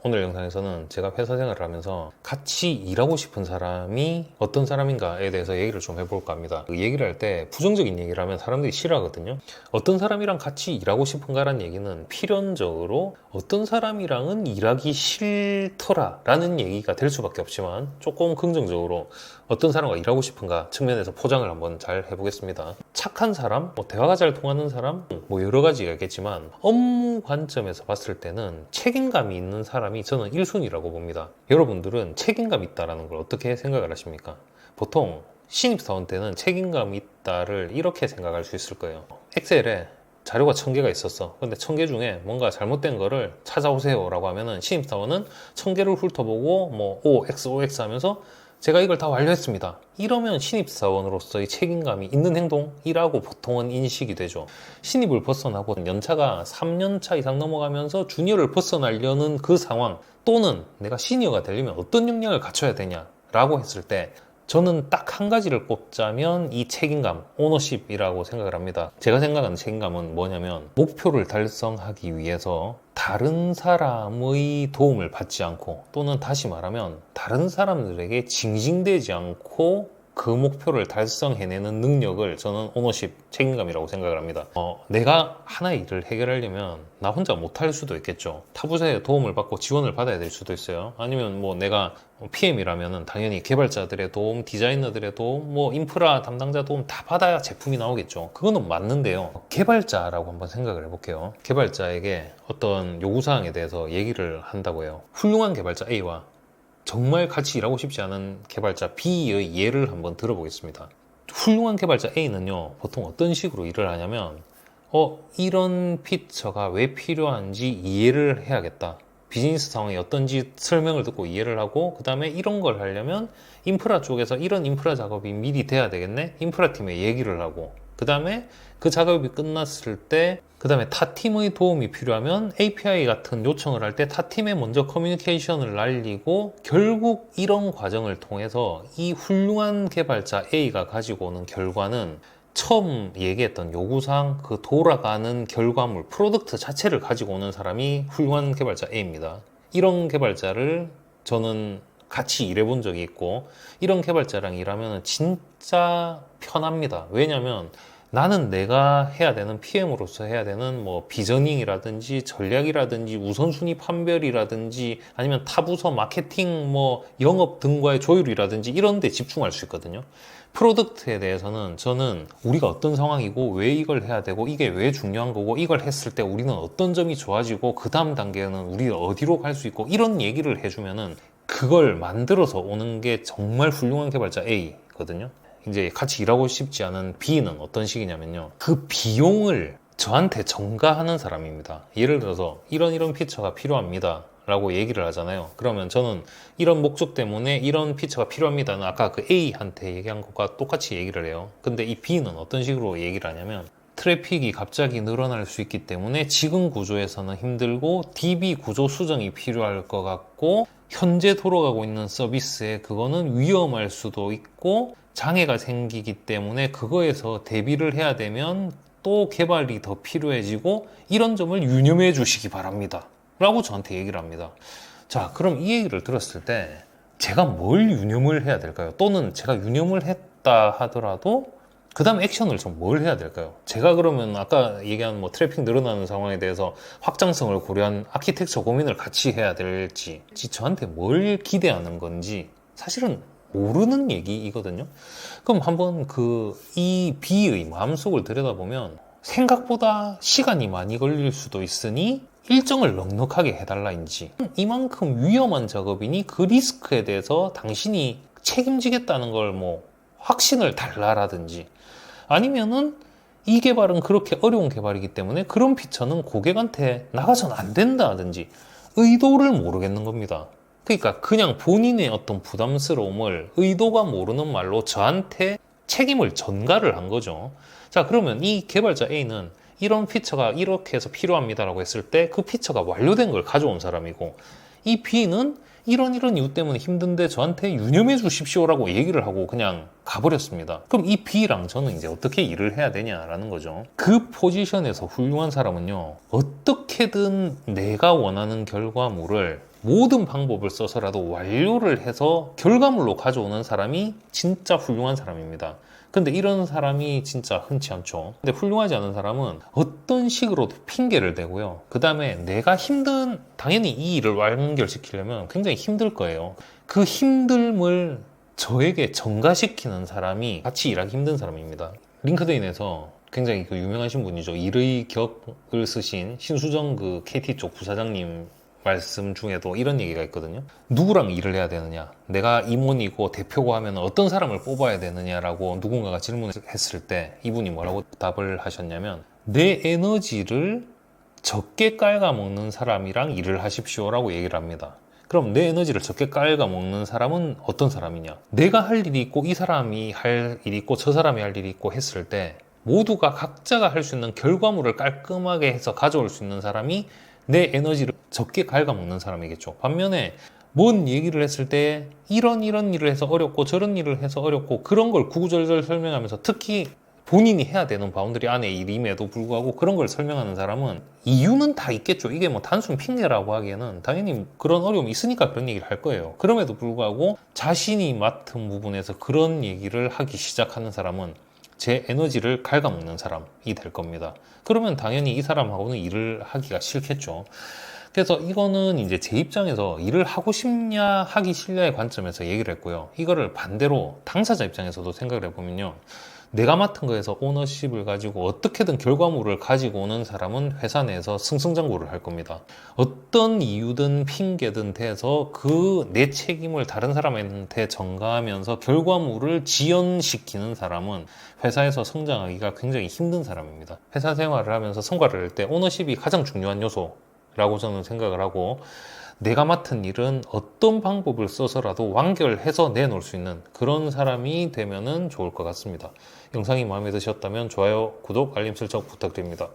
오늘 영상에서는 제가 회사 생활을 하면서 같이 일하고 싶은 사람이 어떤 사람인가에 대해서 얘기를 좀 해볼까 합니다. 그 얘기를 할 때 부정적인 얘기를 하면 사람들이 싫어하거든요. 어떤 사람이랑 같이 일하고 싶은가라는 얘기는 필연적으로 어떤 사람이랑은 일하기 싫더라 라는 얘기가 될 수밖에 없지만, 조금 긍정적으로 어떤 사람과 일하고 싶은가 측면에서 포장을 한번 잘 해보겠습니다. 착한 사람, 대화가 잘 통하는 사람, 여러 가지가 있겠지만 업무 관점에서 봤을 때는 책임감이 있는 사람이 저는 1순위라고 봅니다. 여러분들은 책임감 있다는 걸 어떻게 생각을 하십니까? 보통 신입사원 때는 책임감 있다를 이렇게 생각할 수 있을 거예요. 엑셀에 자료가 1000개가 있었어. 근데 1000개 중에 뭔가 잘못된 거를 찾아오세요 라고 하면은 신입사원은 1000개를 훑어보고 OX, OX 하면서 제가 이걸 다 완료했습니다. 이러면 신입사원으로서의 책임감이 있는 행동이라고 보통은 인식이 되죠. 신입을 벗어나고 연차가 3년차 이상 넘어가면서 주니어를 벗어나려는 그 상황, 또는 내가 시니어가 되려면 어떤 역량을 갖춰야 되냐라고 했을 때, 저는 딱 한 가지를 꼽자면 이 책임감, 오너십이라고 생각을 합니다. 제가 생각하는 책임감은 뭐냐면, 목표를 달성하기 위해서 다른 사람의 도움을 받지 않고, 또는 다시 말하면 다른 사람들에게 징징대지 않고 그 목표를 달성해내는 능력을 저는 오너십, 책임감이라고 생각을 합니다. 내가 하나의 일을 해결하려면 나 혼자 못할 수도 있겠죠. 타부서의 도움을 받고 지원을 받아야 될 수도 있어요. 아니면 내가 PM이라면 당연히 개발자들의 도움, 디자이너들의 도움, 인프라 담당자 도움 다 받아야 제품이 나오겠죠. 그거는 맞는데요. 개발자라고 한번 생각을 해볼게요. 개발자에게 어떤 요구사항에 대해서 얘기를 한다고 해요. 훌륭한 개발자 A와 정말 같이 일하고 싶지 않은 개발자 B의 예를 한번 들어보겠습니다. 훌륭한 개발자 A는요, 보통 어떤 식으로 일을 하냐면, 이런 피처가 왜 필요한지 이해를 해야겠다. 비즈니스 상황이 어떤지 설명을 듣고 이해를 하고, 그 다음에 이런 걸 하려면 인프라 쪽에서 이런 인프라 작업이 미리 돼야 되겠네? 인프라 팀에 얘기를 하고, 그 다음에 그 작업이 끝났을 때, 그 다음에 타 팀의 도움이 필요하면 API 같은 요청을 할 때 타 팀에 먼저 커뮤니케이션을 날리고, 결국 이런 과정을 통해서 이 훌륭한 개발자 A가 가지고 오는 결과는 처음 얘기했던 요구사항, 그 돌아가는 결과물, 프로덕트 자체를 가지고 오는 사람이 훌륭한 개발자 A입니다. 이런 개발자를 저는 같이 일해본 적이 있고, 이런 개발자랑 일하면 진짜 편합니다. 왜냐면 나는 내가 해야 되는, PM으로서 해야 되는 비저닝이라든지 전략이라든지 우선순위 판별이라든지 아니면 타부서 마케팅, 영업 등과의 조율이라든지 이런 데 집중할 수 있거든요. 프로덕트에 대해서는 저는 우리가 어떤 상황이고 왜 이걸 해야 되고 이게 왜 중요한 거고 이걸 했을 때 우리는 어떤 점이 좋아지고 그 다음 단계는 우리 어디로 갈 수 있고 이런 얘기를 해주면은 그걸 만들어서 오는 게 정말 훌륭한 개발자 A거든요. 이제 같이 일하고 싶지 않은 B는 어떤 식이냐면요, 그 비용을 저한테 전가하는 사람입니다. 예를 들어서 이런 피처가 필요합니다 라고 얘기를 하잖아요. 그러면 저는 이런 목적 때문에 이런 피처가 필요합니다는 아까 그 A한테 얘기한 것과 똑같이 얘기를 해요. 근데 이 B는 어떤 식으로 얘기를 하냐면, 트래픽이 갑자기 늘어날 수 있기 때문에 지금 구조에서는 힘들고 DB 구조 수정이 필요할 것 같고, 현재 돌아가고 있는 서비스에 그거는 위험할 수도 있고 장애가 생기기 때문에 그거에서 대비를 해야 되면 또 개발이 더 필요해지고, 이런 점을 유념해 주시기 바랍니다 라고 저한테 얘기를 합니다. 자, 그럼 이 얘기를 들었을 때 제가 뭘 유념을 해야 될까요? 또는 제가 유념을 했다 하더라도 그 다음 액션을 좀 뭘 해야 될까요? 제가 그러면 아까 얘기한 트래픽 늘어나는 상황에 대해서 확장성을 고려한 아키텍처 고민을 같이 해야 될지, 저한테 뭘 기대하는 건지 사실은 모르는 얘기이거든요. 그럼 한번 이 B의 마음속을 들여다보면 생각보다 시간이 많이 걸릴 수도 있으니 일정을 넉넉하게 해달라인지, 이만큼 위험한 작업이니 그 리스크에 대해서 당신이 책임지겠다는 걸 확신을 달라라든지, 아니면은 이 개발은 그렇게 어려운 개발이기 때문에 그런 피처는 고객한테 나가선 안 된다든지 의도를 모르겠는 겁니다. 그러니까 그냥 본인의 어떤 부담스러움을 의도가 모르는 말로 저한테 책임을 전가를 한 거죠. 자, 그러면 이 개발자 A는 이런 피처가 이렇게 해서 필요합니다라고 했을 때 그 피처가 완료된 걸 가져온 사람이고, 이 B는 이런 이유 때문에 힘든데 저한테 유념해 주십시오라고 얘기를 하고 그냥 가버렸습니다. 그럼 이 B랑 저는 이제 어떻게 일을 해야 되냐라는 거죠. 그 포지션에서 훌륭한 사람은요, 어떻게든 내가 원하는 결과물을 모든 방법을 써서라도 완료를 해서 결과물로 가져오는 사람이 진짜 훌륭한 사람입니다. 근데 이런 사람이 진짜 흔치 않죠. 근데 훌륭하지 않은 사람은 어떤 식으로도 핑계를 대고요. 그 다음에 내가 당연히 이 일을 완결시키려면 굉장히 힘들 거예요. 그 힘듦을 저에게 전가시키는 사람이 같이 일하기 힘든 사람입니다. 링크드인에서 굉장히 그 유명하신 분이죠. 일의 격을 쓰신 신수정 그 KT 쪽 부사장님 말씀 중에도 이런 얘기가 있거든요. 누구랑 일을 해야 되느냐? 내가 임원이고 대표고 하면 어떤 사람을 뽑아야 되느냐라고 누군가가 질문했을 때 이분이 뭐라고 답을 하셨냐면 내 에너지를 적게 깔아먹는 사람이랑 일을 하십시오라고 얘기를 합니다. 그럼 내 에너지를 적게 깔아먹는 사람은 어떤 사람이냐? 내가 할 일이 있고 이 사람이 할 일이 있고 저 사람이 할 일이 있고 했을 때 모두가 각자가 할 수 있는 결과물을 깔끔하게 해서 가져올 수 있는 사람이 내 에너지를 적게 갉아먹는 사람이겠죠. 반면에 뭔 얘기를 했을 때 이런 일을 해서 어렵고 저런 일을 해서 어렵고 그런 걸 구구절절 설명하면서 특히 본인이 해야 되는 바운더리 안에 일임에도 불구하고 그런 걸 설명하는 사람은 이유는 다 있겠죠. 이게 뭐 단순 핑계라고 하기에는 당연히 그런 어려움이 있으니까 그런 얘기를 할 거예요. 그럼에도 불구하고 자신이 맡은 부분에서 그런 얘기를 하기 시작하는 사람은 제 에너지를 갉아먹는 사람이 될 겁니다. 그러면 당연히 이 사람하고는 일을 하기가 싫겠죠. 그래서 이거는 이제 제 입장에서 일을 하고 싶냐 하기 싫냐의 관점에서 얘기를 했고요. 이거를 반대로 당사자 입장에서도 생각을 해보면요. 내가 맡은 거에서 오너십을 가지고 어떻게든 결과물을 가지고 오는 사람은 회사 내에서 승승장구를 할 겁니다. 어떤 이유든 핑계든 대서 그 내 책임을 다른 사람한테 전가하면서 결과물을 지연시키는 사람은 회사에서 성장하기가 굉장히 힘든 사람입니다. 회사 생활을 하면서 성과를 낼 때 오너십이 가장 중요한 요소라고 저는 생각을 하고 내가 맡은 일은 어떤 방법을 써서라도 완결해서 내놓을 수 있는 그런 사람이 되면은 좋을 것 같습니다. 영상이 마음에 드셨다면 좋아요, 구독, 알림 설정 부탁드립니다.